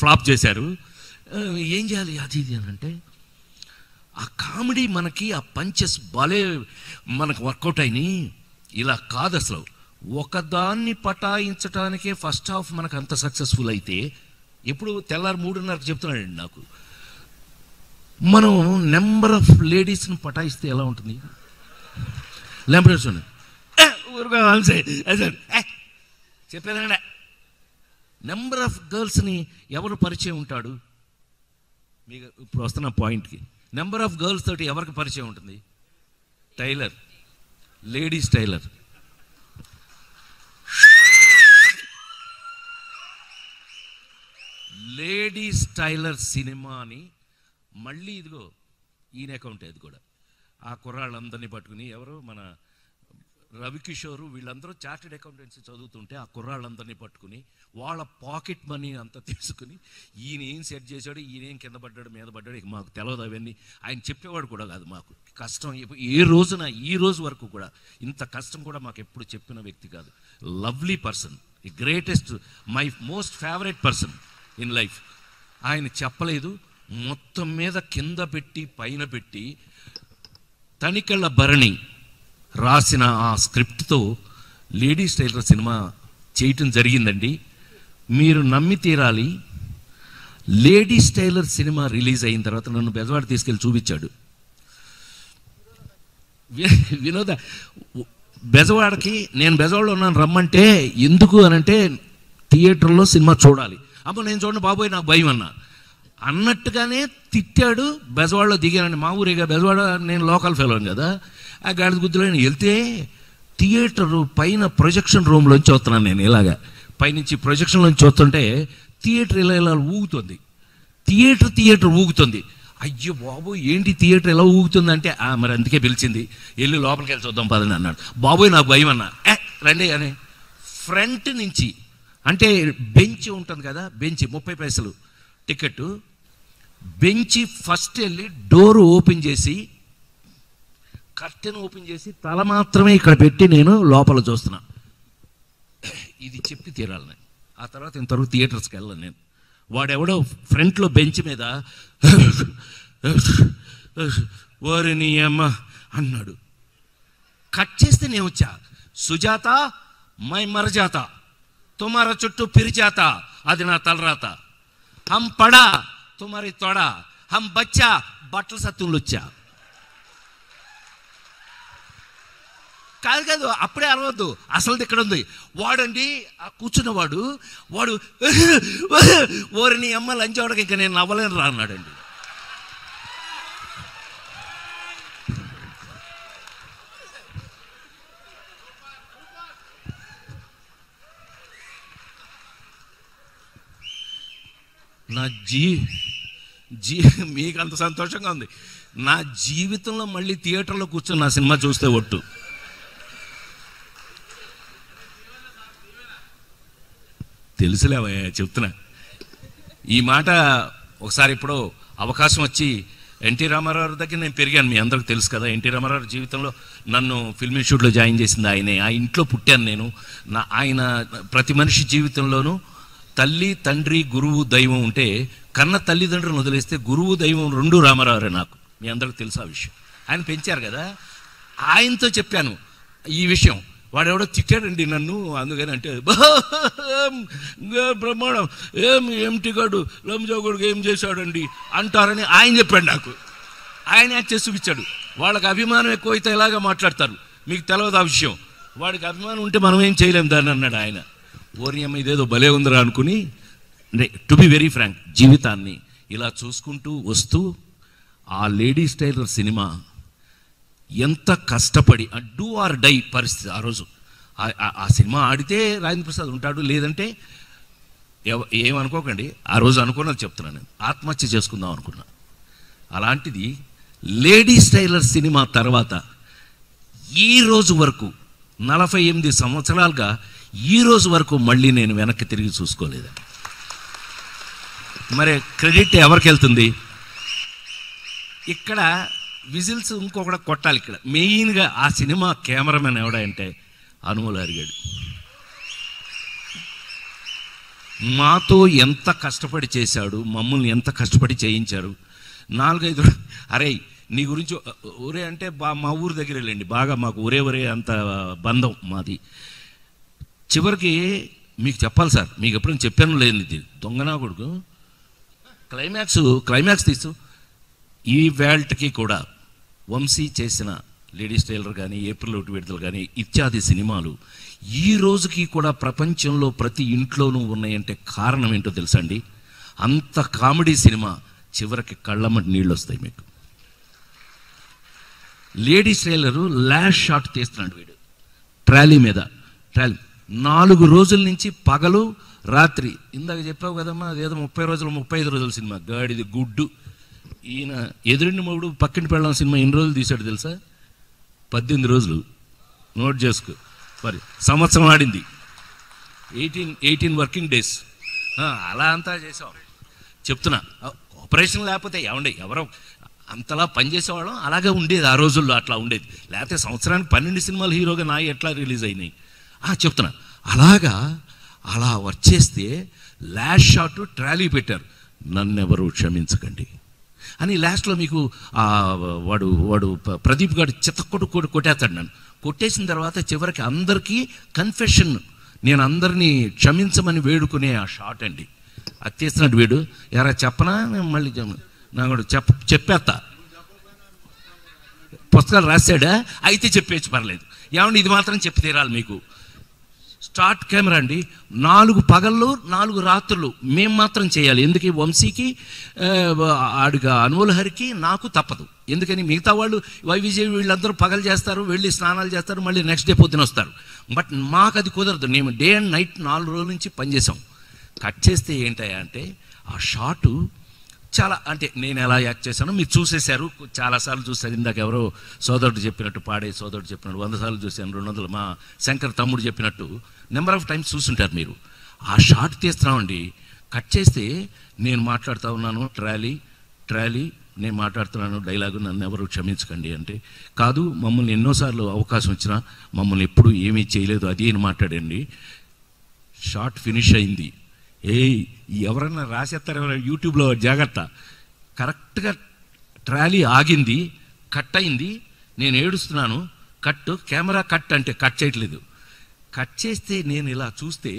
ఫ్లాప్ చేశారు. ఏం చేయాలి అది ఇది అని అంటే ఆ కామెడీ మనకి ఆ పంచెస్ భలే మనకు వర్కౌట్ అయినాయి. ఇలా కాదు అసలు. ఒకదాన్ని పటాయించడానికే ఫస్ట్ హాఫ్ మనకు అంత సక్సెస్ఫుల్ అయితే ఎప్పుడు తెల్లారు 3:30కి చెప్తున్నాడండి నాకు, మనం నెంబర్ ఆఫ్ లేడీస్ని పటాయిస్తే ఎలా ఉంటుంది? లేంపరేషన్ చెప్పేదండి. నెంబర్ ఆఫ్ గర్ల్స్ని ఎవరు పరిచయం ఉంటాడు? మీకు ఇప్పుడు వస్తున్న పాయింట్కి, నెంబర్ ఆఫ్ గర్ల్స్ తోటి ఎవరికి పరిచయం ఉంటుంది? Tailor, ladies tailor. Ladies tailor సినిమాని మళ్ళీ ఇదిగో ఈయన అకౌంట్, అది కూడా ఆ కుర్రాళ్ళందరినీ పట్టుకుని, ఎవరు మన రవికిషోరు వీళ్ళందరూ చార్టెడ్ అకౌంటెన్సీ చదువుతుంటే ఆ కుర్రాళ్ళందరినీ పట్టుకుని వాళ్ళ పాకెట్ మనీ అంతా తీసుకుని ఈయన ఏం సెట్ చేశాడు, ఈయన ఏం కింద పడ్డాడు మీద పడ్డాడు ఇక మాకు తెలియదు. అవన్నీ ఆయన చెప్పేవాడు కూడా కాదు. మాకు కష్టం ఏ రోజున ఈ రోజు వరకు కూడా ఇంత కష్టం కూడా మాకు ఎప్పుడు చెప్పిన వ్యక్తి కాదు. Lovely person, the greatest, my most favourite person in life. ఆయన చెప్పలేదు, మొత్తం మీద కింద పెట్టి పైన పెట్టి తనికెళ్ళ భరణి రాసిన ఆ స్క్రిప్ట్తో లేడీస్ టైలర్ సినిమా చేయటం జరిగిందండి. మీరు నమ్మి తీరాలి. లేడీస్ టైలర్ సినిమా రిలీజ్ అయిన తర్వాత నన్ను బెజవాడ తీసుకెళ్ళి చూపించాడు వినోద. బెజవాడకి నేను బెజవాడలో ఉన్నాను రమ్మంటే, ఎందుకు అనంటే థియేటర్లో సినిమా చూడాలి. అమ్మ నేను చూడండి బాబోయ్ నాకు భయం అన్నట్టుగానే తిట్టాడు. బెజవాడలో దిగానండి, మా ఊరిగా బెజవాడ, నేను లోకల్ ఫెలోని కదా. ఆ గాడిద గుద్దులో వెళ్తే థియేటరు పైన ప్రొజెక్షన్ రూమ్లోంచి వస్తున్నాను నేను. ఇలాగా పైనుంచి ప్రొజెక్షన్లోంచి వస్తుంటే థియేటర్ ఇలా ఇలా ఊగుతుంది. థియేటర్ ఊగుతుంది. అయ్యో బాబోయ్ ఏంటి థియేటర్ ఎలా ఊగుతుంది అంటే, మరి అందుకే పిలిచింది, వెళ్ళి లోపలికి వెళ్ళి చూద్దాం పదని అన్నాడు. బాబోయ్ నాకు భయం అన్నా. రండి అని ఫ్రంట్ నుంచి, అంటే బెంచ్ ఉంటుంది కదా, బెంచ్ 30 పైసలు టికెట్, బెంచి ఫస్ట్ వెళ్ళి డోర్ ఓపెన్ చేసి కర్టెన్ ఓపెన్ చేసి తల మాత్రమే ఇక్కడ పెట్టి నేను లోపల చూస్తున్నా. ఇది చెప్పి తీరాలి నేను. ఆ తర్వాత ఇంతవరకు థియేటర్స్కి వెళ్ళాను నేను. వాడెవడో ఫ్రంట్లో బెంచ్ మీద ఓరిని అమ్మ అన్నాడు. కట్ చేస్తే నేను వచ్చా, సుజాత మై మరజాత తుమార చుట్టూ పిరిచాత, అది నా తలరాత. హమ్ పడా తుమారి తోడా, హమ్ బచ్చా బట్టల సత్తులు వచ్చా. కాదు అప్పుడే అరవద్దు, అసలు ఇక్కడ ఉంది. వాడండి ఆ కూర్చున్నవాడు, వాడు ఓరిని అమ్మ లంచవాడకి ఇంకా నేను నవ్వలేను రా అన్నాడండి. నా మీకు అంత సంతోషంగా ఉంది. నా జీవితంలో మళ్ళీ థియేటర్లో కూర్చొని నా సినిమా చూస్తే ఒట్టు. తెలుసులేవా చెప్తున్నా ఈ మాట. ఒకసారి ఇప్పుడు అవకాశం వచ్చి ఎన్టీ రామారావు దగ్గర నేను పెరిగాను, మీ అందరికీ తెలుసు కదా. ఎన్టీ రామారావు జీవితంలో నన్ను ఫిల్మ్ ఇన్స్టిట్యూట్లో జాయిన్ చేసింది ఆయనే. ఆ ఇంట్లో పుట్టాను నేను. ఆయన ప్రతి మనిషి జీవితంలోనూ తల్లి తండ్రి గురువు దైవం ఉంటే, కన్న తల్లిదండ్రులను వదిలేస్తే గురువు దైవం రెండు రామారావురే. నాకు మీ అందరికీ తెలుసు ఆ విషయం. ఆయన పెంచారు కదా. ఆయనతో చెప్పాను ఈ విషయం. వాడెవడో తిట్టాడండి నన్ను, అందుకని అంటే బ్రహ్మాండం ఏమిటి గాడు లంజాగుడికి ఏం చేశాడండి అంటారని ఆయన చెప్పాడు నాకు. ఆయన యాక్ట్ చేసి చూపించాడు. వాళ్ళకి అభిమానం ఎక్కువైతే ఎలాగా మాట్లాడతారు, మీకు తెలియదు ఆ విషయం. వాడికి అభిమానం ఉంటే మనం ఏం చేయలేం దాన్ని అన్నాడు ఆయన. ఓరియమ్మ ఇదేదో భలే ఉందిరా అనుకుని, టు బి వెరీ ఫ్రాంక్, జీవితాన్ని ఇలా చూసుకుంటూ వస్తూ ఆ లేడీస్ టైలర్ సినిమా ఎంత కష్టపడి డూ ఆర్ డై పరిస్థితి ఆ రోజు. ఆ సినిమా ఆడితే రాజేంద్ర ప్రసాద్ ఉంటాడు, లేదంటే ఏమనుకోకండి. ఆ రోజు అనుకున్నది చెప్తున్నాను నేను, ఆత్మహత్య చేసుకుందాం అనుకున్నా. అలాంటిది లేడీస్ టైలర్ సినిమా తర్వాత ఈ రోజు వరకు 48 సంవత్సరాలుగా ఈ రోజు వరకు మళ్ళీ నేను వెనక్కి తిరిగి చూసుకోలేదు. మరి క్రెడిట్ ఎవరికి వెళ్తుంది? ఇక్కడ విజిల్స్ ఇంకొకటి కొట్టాలి. ఇక్కడ మెయిన్గా ఆ సినిమా కెమెరామెన్ ఎవడంటే అనుమూల అరిగాడు. మాతో ఎంత కష్టపడి చేశాడు, మమ్మల్ని ఎంత కష్టపడి చేయించారు. 4-5 అరే నీ గురించి ఒరే అంటే మా ఊరు దగ్గర వెళ్ళండి, బాగా మాకు ఒరే అంత బంధం మాది. చివరికి మీకు చెప్పాలి సార్, మీకు ఎప్పుడైనా చెప్పాను లేదు, ఇది దొంగనా కొడుకు క్లైమాక్స్ తీస్తూ ఈ వేల్ట్కి కూడా వంశీ చేసిన లేడీస్ టైలర్ కానీ, ఏప్రిల్ 1 విడుదల కానీ ఇత్యాది సినిమాలు ఈ రోజుకి కూడా ప్రపంచంలో ప్రతి ఇంట్లోనూ ఉన్నాయంటే కారణం ఏంటో తెలుసా అండి? అంత కామెడీ సినిమా చివరికి కళ్ళమ్మటి నీళ్ళు వస్తాయి మీకు. లేడీస్ టైలరు లాస్ట్ షాట్ తీస్తున్నాడు వీడు ట్రాలీ మీద. 4 రోజుల నుంచి పగలు రాత్రి. ఇందాక చెప్పావు కదమ్మా, అదేదో 30 రోజులు 35 రోజుల సినిమా, గాడిది గుడ్డు. ఈయన ఎదురిండి మొగుడు పక్కింటి పెళ్ళం సినిమా ఎన్ని రోజులు తీశాడు తెలుసా? 18 రోజులు. నోట్ చేసుకో. మరి సంవత్సరం ఆడింది. 18 వర్కింగ్ డేస్. అలా అంతా చేసాం. చెప్తున్నా, ఆపరేషన్ లేకపోతే ఎవరో అంతలా పనిచేసేవాళ్ళం. అలాగే ఉండేది ఆ రోజుల్లో, అట్లా ఉండేది. లేకపోతే సంవత్సరానికి 12 సినిమాలు హీరోగా నాయి ఎట్లా రిలీజ్ అయినాయి చెప్తున్నా. అలా వచ్చేస్తే లాస్ట్ షాట్ ట్రాలీ పెట్టారు, నన్నెవరు క్షమించకండి అని. లాస్ట్లో మీకు వాడు ప్రదీప్ గారు కొట్టేస్తాడు నన్ను. కొట్టేసిన తర్వాత చివరికి అందరికీ కన్ఫెషన్, నేను అందరినీ క్షమించమని వేడుకునే ఆ షాట్ అండి. అది తీస్తున్నాడు వీడు. ఎరా చెప్పనా? మళ్ళీ నాకు చెప్పేస్తా. పుస్తకాలు రాశాడా? అయితే చెప్పేసి పర్లేదు. ఏమండి ఇది మాత్రం చెప్పి తీరాలి మీకు. స్టార్ట్ కెమెరా అండి. 4 పగళ్ళు 4 రాత్రులు మేము మాత్రం చేయాలి. ఎందుకు? వంశీకి ఆడిగా అనుమోల్ హరికి నాకు తప్పదు. ఎందుకని మిగతా వాళ్ళు వైవిజయ్ వీళ్ళందరూ పగలు చేస్తారు, వెళ్ళి స్నానాలు చేస్తారు, మళ్ళీ నెక్స్ట్ డే పొద్దున వస్తారు. బట్ మాకు అది కుదరదు. మేము డే అండ్ నైట్ 4 రోజుల నుంచి పనిచేసాం. కట్ చేస్తే ఏంటయ్యా అంటే ఆ షాటు చాలా, అంటే నేను ఎలా యాక్ట్ చేశానో మీరు చూసేశారు, చాలాసార్లు చూశారు. ఇందాక ఎవరో సోదరుడు చెప్పినట్టు, పాడే సోదరుడు చెప్పినట్టు 100 సార్లు చూశాను, 200. మా శంకర్ తమ్ముడు చెప్పినట్టు నెంబర్ ఆఫ్ టైమ్స్ చూసుంటారు మీరు. ఆ షాట్ తీస్తున్నామండి. కట్ చేస్తే నేను మాట్లాడుతూ ఉన్నాను, ట్రాలీ నేను మాట్లాడుతున్నాను డైలాగు, నన్ను ఎవరు క్షమించకండి అంటే, కాదు మమ్మల్ని ఎన్నోసార్లు అవకాశం వచ్చినా మమ్మల్ని ఎప్పుడు ఏమీ చేయలేదు అది అని మాట్లాడండి. షాట్ ఫినిష్ అయింది. ఎవరన్నా రాసేస్తారు ఎవరైనా యూట్యూబ్లో, జాగ్రత్త. కరెక్ట్గా ట్రాలీ ఆగింది, కట్ అయింది, నేను ఏడుస్తున్నాను. కెమెరా కట్ అంటే కట్ చేయట్లేదు. కట్ చేస్తే నేను ఇలా చూస్తే,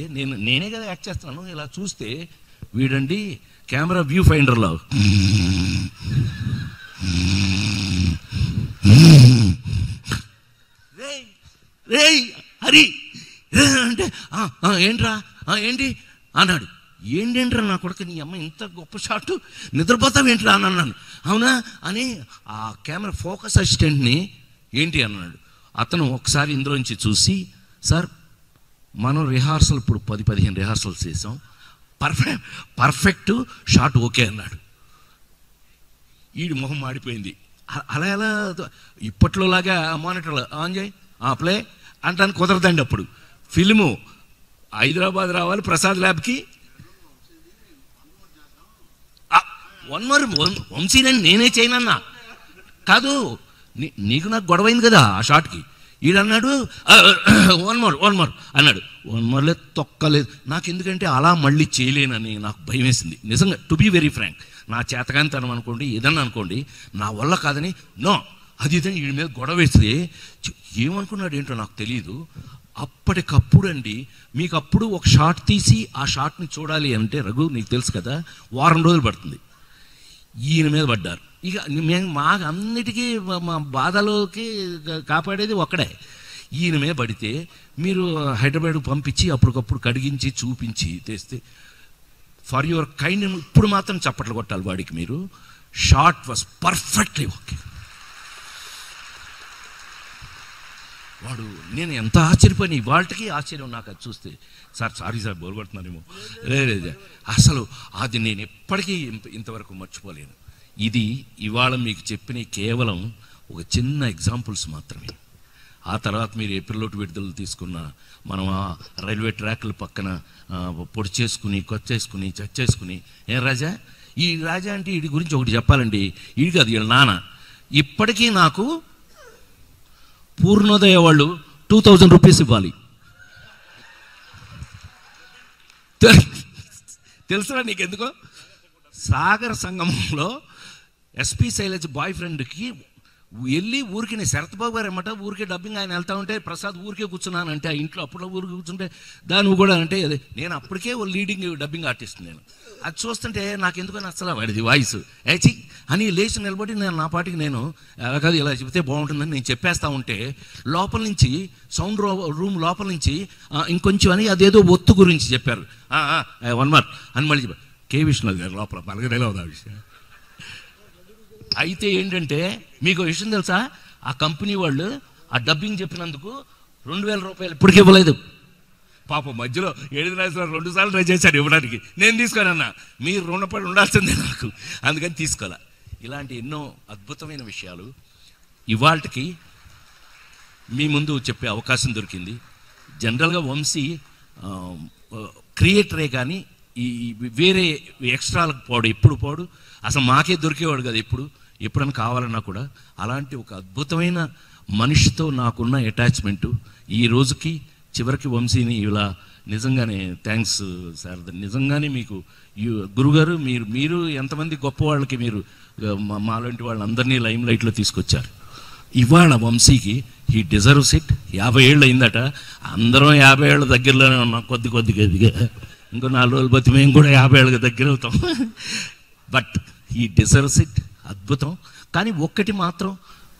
నేనే కదా యాక్ట్ చేస్తున్నాను, ఇలా చూస్తే వీడండి కెమెరా వ్యూ ఫైండర్లో హరి అంటే ఏంట్రా ఏంటి అన్నాడు. ఏంటంట్రా నా కొడుకు, నీ అమ్మ ఇంత గొప్ప షాటు, నిద్రపోతావేంట్రా అని అన్నాను. అవునా అని ఆ కెమెరా ఫోకస్ అసిస్టెంట్ని ఏంటి అన్నాడు. అతను ఒకసారి ఇందులోంచి చూసి, సార్ మనం రిహార్సల్ ఇప్పుడు 10-15 రిహార్సల్స్ చేసాం, పర్ఫెక్ట్ షాట్ ఓకే అన్నాడు. ఈడి మొహం మాడిపోయింది. అలా ఎలా ఇప్పట్లోలాగా మానిటర్లో ఆన్ చేయి ప్లే అంటానికి కుదరదండి. అప్పుడు ఫిల్ము హైదరాబాద్ రావాలి, ప్రసాద్ ల్యాబ్కి. వంశీనని నేనే చేయనన్నా. కాదు, నీకు నాకు గొడవైంది కదా ఆ షాట్కి. ఈడన్నాడు వన్ మోర్ అన్నాడు. 1 మోర్లే తొక్కలేదు నాకు. ఎందుకంటే అలా మళ్ళీ చేయలేనని నాకు భయం వేసింది నిజంగా. టు బీ వెరీ ఫ్రాంక్, నా చేతకానితనం అనుకోండి, ఏదన్నా అనుకోండి, నా వల్ల కాదని నో అది ఇదని వీడి మీద గొడవ వేస్తే ఏమనుకున్నాడు ఏంటో నాకు తెలియదు. అప్పటికప్పుడు అండి, మీకు అప్పుడు ఒక షాట్ తీసి ఆ షాట్ని చూడాలి అంటే రఘు నీకు తెలుసు కదా, వారం రోజులు పడుతుంది. ఈయన మీద పడ్డారు. ఇక మేము మాకు అన్నిటికీ మా బాధలోకి కాపాడేది ఒక్కడే. ఈయన మీద పడితే మీరు హైదరాబాద్ పంపించి అప్పటికప్పుడు కడిగించి చూపించి తెస్తే ఫర్ యువర్ కైండ్ ఇప్పుడు మాత్రం చప్పట్లు కొట్టాలి వాడికి మీరు. Shot was perfectly okay. వాడు నేను ఎంత ఆశ్చర్యపోయినా, వాళ్ళకి ఆశ్చర్యం నాకు అది చూస్తే. సారీ సార్ బోర్ కొడుతున్నానేమో. లేదు అసలు అది నేను ఎప్పటికీ ఇంతవరకు మర్చిపోలేను. ఇది ఇవాళ మీకు చెప్పిన కేవలం ఒక చిన్న ఎగ్జాంపుల్స్ మాత్రమే. ఆ తర్వాత మీరు ఏప్రిల్ 1 విడుదల తీసుకున్న మనం ఆ రైల్వే ట్రాక్ల పక్కన పొడి చేసుకుని కొచ్చేసుకుని చచ్చేసుకుని రాజా, ఈ రాజా అంటే వీడి గురించి ఒకటి చెప్పాలండి. వీడి కాదు, వీళ్ళ నాన్న. ఇప్పటికీ నాకు పూర్ణోదయ వాళ్ళు 2000 రూపీస్ ఇవ్వాలి. తెలుసురా నీకెందుకో? సాగర్ సంగమంలో ఎస్పి శైలజ్ బాయ్ ఫ్రెండ్కి వెళ్ళి ఊరికి నేను శరత్ బాబు గారు అన్నమాట ఊరికే డబ్బింగ్ ఆయన వెళ్తా ఉంటే ప్రసాద్ ఊరికే కూర్చున్నాను అంటే ఆ ఇంట్లో అప్పుడు ఊరికి కూర్చుంటే దాన్ని కూడా అంటే నేను అప్పటికే లీడింగ్ డబ్బింగ్ ఆర్టిస్ట్ నేను. అది చూస్తుంటే నాకు ఎందుకో నచ్చలా వాడిది వాయిస్ ఏచి అని లేచి నిలబడి నేను నా పాటికి నేను అలా కాదు ఇలా చెబితే బాగుంటుందని నేను చెప్పేస్తా ఉంటే లోపల నుంచి సౌండ్ రూమ్ లోపల నుంచి ఇంకొంచెం అని అదేదో ఒత్తు గురించి చెప్పారు. 1 మార్క్ అని మళ్ళీ చెప్పారు. కే విష్ణు గారు లోపల పలకడేలా ఉంది ఆ విషయం. అయితే ఏంటంటే మీకు విషయం తెలుసా, ఆ కంపెనీ వాళ్ళు ఆ డబ్బింగ్ చెప్పినందుకు 2,000 రూపాయలు ఇప్పటికీ ఇవ్వలేదు. పాపం మధ్యలో 2 సార్లు ట్రై చేశాడు ఇవ్వడానికి. నేను తీసుకోనన్నా, మీరు రుణపడి ఉండాల్సిందే నాకు, అందుకని తీసుకోలే. ఇలాంటి ఎన్నో అద్భుతమైన విషయాలు ఇవాళకి మీ ముందు చెప్పే అవకాశం దొరికింది. జనరల్గా వంశీ క్రియేటరే కానీ ఈ వేరే ఎక్స్ట్రాలకు పోడు, ఎప్పుడు పోడు, అసలు మాకే దొరికేవాడు కదా ఎప్పుడైనా కావాలన్నా కూడా. అలాంటి ఒక అద్భుతమైన మనిషితో నాకున్న అటాచ్మెంటు ఈ రోజుకి చివరికి వంశీని ఇలా నిజంగానే థ్యాంక్స్ సార్. నిజంగానే మీకు గురుగారు మీరు ఎంతమంది గొప్ప వాళ్ళకి మీరు మాలాంటి వాళ్ళందరినీ లైమ్ లైట్లో తీసుకొచ్చారు. ఇవాళ వంశీకి హీ డిజర్వ్స్ ఇట్. 50 ఏళ్ళు అయిందట, అందరం 50 ఏళ్ళ దగ్గరలోనే ఉన్నాం, కొద్దిగా ఇంకో 4 రోజులు బతి మేము కూడా 50 ఏళ్ళకి దగ్గర అవుతాం. But he deserves it. అద్భుతం. కానీ ఒక్కటి మాత్రం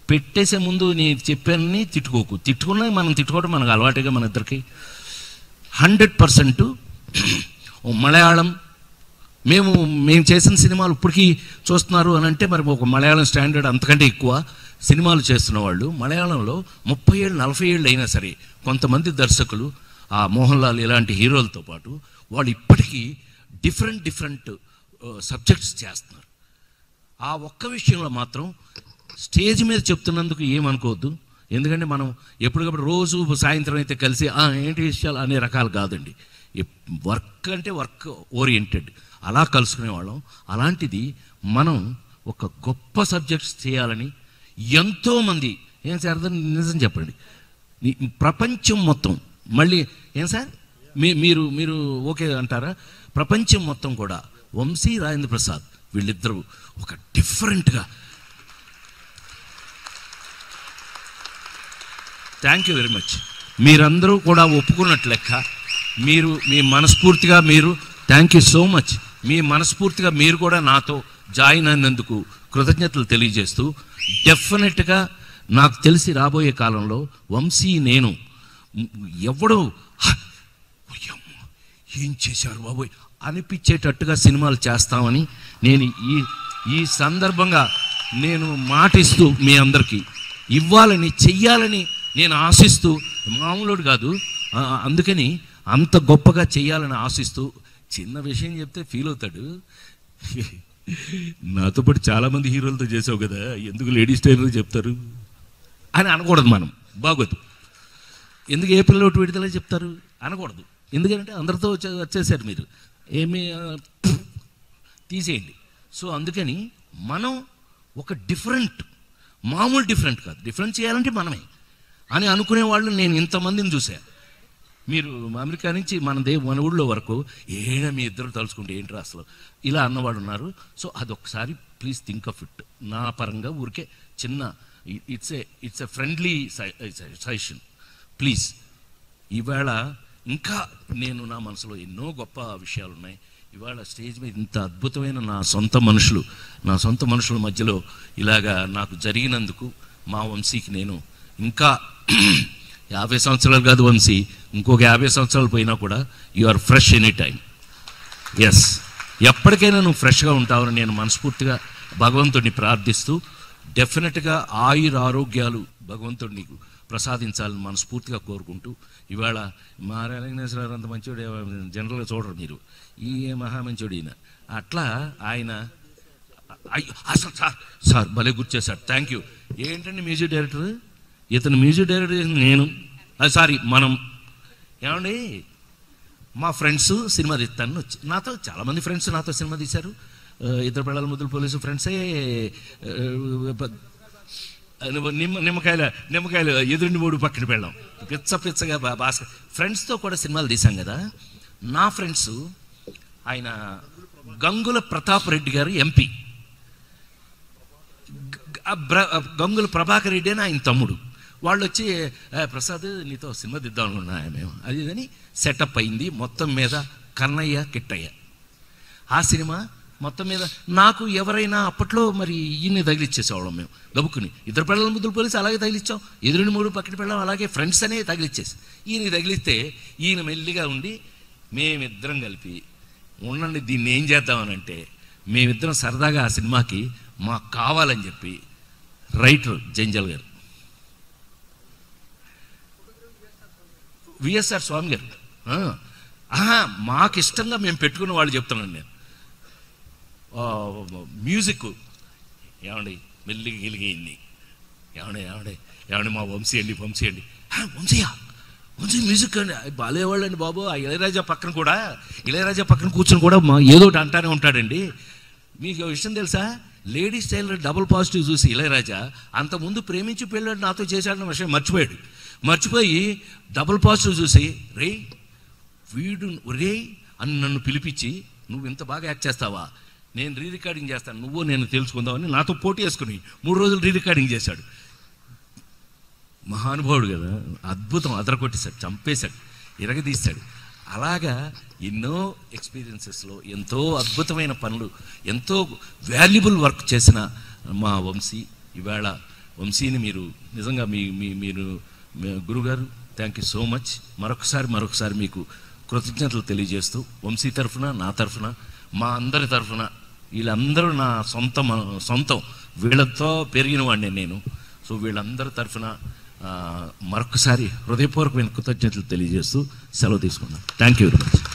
పెట్టేసే ముందు నేను చెప్పానని తిట్టుకున్నా మనం తిట్టుకోవడం మనకు అలవాటుగా మన ఇద్దరికి. 100% మలయాళం మేము చేసిన సినిమాలు ఇప్పటికీ చూస్తున్నారు అని అంటే మరి ఒక మలయాళం స్టాండర్డ్ అంతకంటే ఎక్కువ సినిమాలు చేస్తున్న వాళ్ళు మలయాళంలో 30 ఏళ్ళు 40 ఏళ్ళు అయినా సరే కొంతమంది దర్శకులు ఆ మోహన్ లాల్ ఇలాంటి హీరోలతో పాటు వాళ్ళు ఇప్పటికీ డిఫరెంట్ సబ్జెక్ట్స్ చేస్తున్నారు. ఆ ఒక్క విషయంలో మాత్రం స్టేజ్ మీద చెప్తున్నందుకు ఏమనుకోవద్దు. ఎందుకంటే మనం ఎప్పటికప్పుడు రోజు సాయంత్రం అయితే కలిసి ఏంటి విషయాలు అనే రకాలు కాదండి. వర్క్ అంటే వర్క్ ఓరియంటెడ్ అలా కలుసుకునేవాళ్ళం. అలాంటిది మనం ఒక గొప్ప సబ్జెక్ట్స్ చేయాలని ఎంతోమంది ఏం సార్ నిజం చెప్పండి ప్రపంచం మొత్తం మళ్ళీ ఏం సార్ మీరు ఓకే అంటారా? ప్రపంచం మొత్తం కూడా వంశీ రాజేంద్ర ప్రసాద్ వీళ్ళిద్దరూ ఒక డిఫరెంట్గా. Thank you very much. మీరందరూ కూడా ఒప్పుకున్నట్లు లెక్క మీరు మీ మనస్ఫూర్తిగా థ్యాంక్ యూ సో మచ్. మీ మనస్ఫూర్తిగా మీరు కూడా నాతో జాయిన్ అయినందుకు కృతజ్ఞతలు తెలియజేస్తూ డెఫినెట్గా నాకు తెలిసి రాబోయే కాలంలో వంశీ నేను ఎవడో ఏం చేశారు బాబోయ్ అనిపించేటట్టుగా సినిమాలు చేస్తామని నేను ఈ సందర్భంగా నేను మాటిస్తూ మీ అందరికీ ఇవ్వాలని చెయ్యాలని నేను ఆశిస్తూ మామూలుడు కాదు, అందుకని అంత గొప్పగా చెయ్యాలని ఆశిస్తూ చిన్న విషయం చెప్తే ఫీల్ అవుతాడు. నాతో పాటు చాలామంది హీరోలతో చేసావు కదా, ఎందుకు లేడీస్ టైలర్ చెప్తారు అని అనకూడదు. మనం బాగోదు. ఎందుకు ఏప్రిల్ ఒకటి విడుదల చెప్తారు అనకూడదు. ఎందుకంటే అందరితో వచ్చేసారు మీరు, ఏమీ తీసేయండి. సో అందుకని మనం ఒక మామూలు డిఫరెంట్ కాదు, డిఫరెంట్ చేయాలంటే మనమే అని అనుకునే వాళ్ళు నేను ఇంతమందిని చూసా. మీరు అమెరికా నుంచి మన ఊళ్ళో వరకు మీ ఇద్దరు తలుచుకుంటే ఏంట్రా అసలు ఇలా అన్నవాడు ఉన్నారు. సో అదొకసారి ప్లీజ్ థింక్ ఆఫ్ ఇట్. నా పరంగా ఊరికే చిన్న it's a friendly suggestion please. ఇవాళ ఇంకా నా మనసులో ఎన్నో గొప్ప విషయాలు ఉన్నాయి. ఇవాళ స్టేజ్ మీద ఇంత అద్భుతమైన నా సొంత మనుషుల మధ్యలో ఇలాగా నాకు జరిగినందుకు మా వంశీకి నేను ఇంకా 50 సంవత్సరాలు కాదు వంశీ, ఇంకొక 50 సంవత్సరాలు పోయినా కూడా you are fresh any time. Yes, ఎప్పటికైనా నువ్వు ఫ్రెష్గా ఉంటావని నేను మనస్ఫూర్తిగా భగవంతుడిని ప్రార్థిస్తూ డెఫినెట్గా ఆరోగ్యాలు భగవంతుడు నీకు ప్రసాదించాలని మనస్ఫూర్తిగా కోరుకుంటూ ఇవాళ మా రంగనేశ్వరరావు అంత మంచోడు జనరల్గా చూడరు మీరు, ఈ మహామంచోడు ఈయన. అట్లా ఆయన అసలు సార్ భలే గుర్చేశాడు. Thank you. ఏంటండి మ్యూజిక్ డైరెక్టర్? ఇతను మ్యూజిక్ డైరెక్టర్ నేను సారీ మనం ఏమండి మా ఫ్రెండ్స్ సినిమా తీస్తాను నాతో చాలామంది ఫ్రెండ్స్ నాతో సినిమా తీశారు. ఇద్దరు పిల్లల ముద్దులు పోలీసు ఫ్రెండ్సే, నిమ్మకాయలు ఎదురుని మూడు పక్కన పెళ్ళాం పిచ్చగా భాస్కర్ ఫ్రెండ్స్తో కూడా సినిమాలు తీసాం కదా. నా ఫ్రెండ్స్ ఆయన గంగుల ప్రతాప్ రెడ్డి గారు ఎంపీ, గంగుల ప్రభాకర్ రెడ్డి అని ఆయన తమ్ముడు. వాళ్ళు వచ్చి ప్రసాద్ నీతో సినిమా దిద్దాం అనుకున్నా మేము అది అని సెటప్ అయింది. మొత్తం మీద కన్నయ్య కిట్టయ్య ఆ సినిమా మొత్తం మీద నాకు ఎవరైనా అప్పట్లో మరి ఈయన్ని తగిలిచ్చేసేవాళ్ళం మేము గబుక్కుని. ఇద్దరు పిల్లల ముద్దులు పోలీసు అలాగే తగిలిచ్చాం, ఎదురుని మూడు పక్కన పిల్లలు అలాగే ఫ్రెండ్స్ అనే తగిలిచ్చేసి ఈయనకి తగిలిస్తే ఈయన మెల్లిగా ఉండి మేమిద్దరం కలిపి ఉండండి దీన్ని ఏం చేద్దామనంటే మేమిద్దరం సరదాగా ఆ సినిమాకి మాకు కావాలని చెప్పి రైటర్ జంజల్ గారు, విఎస్ఆర్ స్వామి గారు మాకు ఇష్టంగా మేము పెట్టుకున్న వాళ్ళు చెప్తున్నాను నేను. మ్యూజిక్ ఏమండి మెల్లిగా గెలిగింది, ఏమండి మా వంశీ అండి వంశీయా మ్యూజిక్ అండి బాలేవాళ్ళు అండి బాబు. ఆ ఇళయరాజా పక్కన కూర్చొని కూడా ఏదో ఒకటి అంటానే ఉంటాడండి. మీకు విషయం తెలుసా, లేడీస్ టైలర్ డబుల్ పాజిటివ్ చూసి ఇళయరాజా అంతకుముందు ప్రేమించి పెళ్ళాడు నాతో చేశాడన్న విషయం మర్చిపోయి డబుల్ పాజిటివ్ చూసి వీడు అని నన్ను పిలిపించి నువ్వు ఇంత బాగా యాక్ట్ చేస్తావా, నేను రీ రికార్డింగ్ చేస్తాను నేను తెలుసుకుందామని నాతో పోటీ వేసుకుని 3 రోజులు రీ రికార్డింగ్ చేశాడు. మహానుభావుడు కదా, అద్భుతం, అదరగొట్టేశాడు, చంపేశాడు, ఇరగదీశాడు. అలాగా ఎన్నో ఎక్స్పీరియన్సెస్లో ఎంతో అద్భుతమైన పనులు, ఎంతో వాల్యుబుల్ వర్క్ చేసిన మా వంశీ. ఇవాళ వంశీని మీరు నిజంగా మీరు గురుగారు థ్యాంక్ యూ సో మచ్. మరొకసారి మీకు కృతజ్ఞతలు తెలియజేస్తూ వంశీ తరఫున, నా తరఫున, మా అందరి తరఫున, వీళ్ళందరూ నా సొంతం, వీళ్ళతో పెరిగిన వాడిని నేను. సో వీళ్ళందరి తరఫున మరొకసారి హృదయపూర్వకమైన కృతజ్ఞతలు తెలియజేస్తూ సెలవు తీసుకున్నాను. Thank you very much.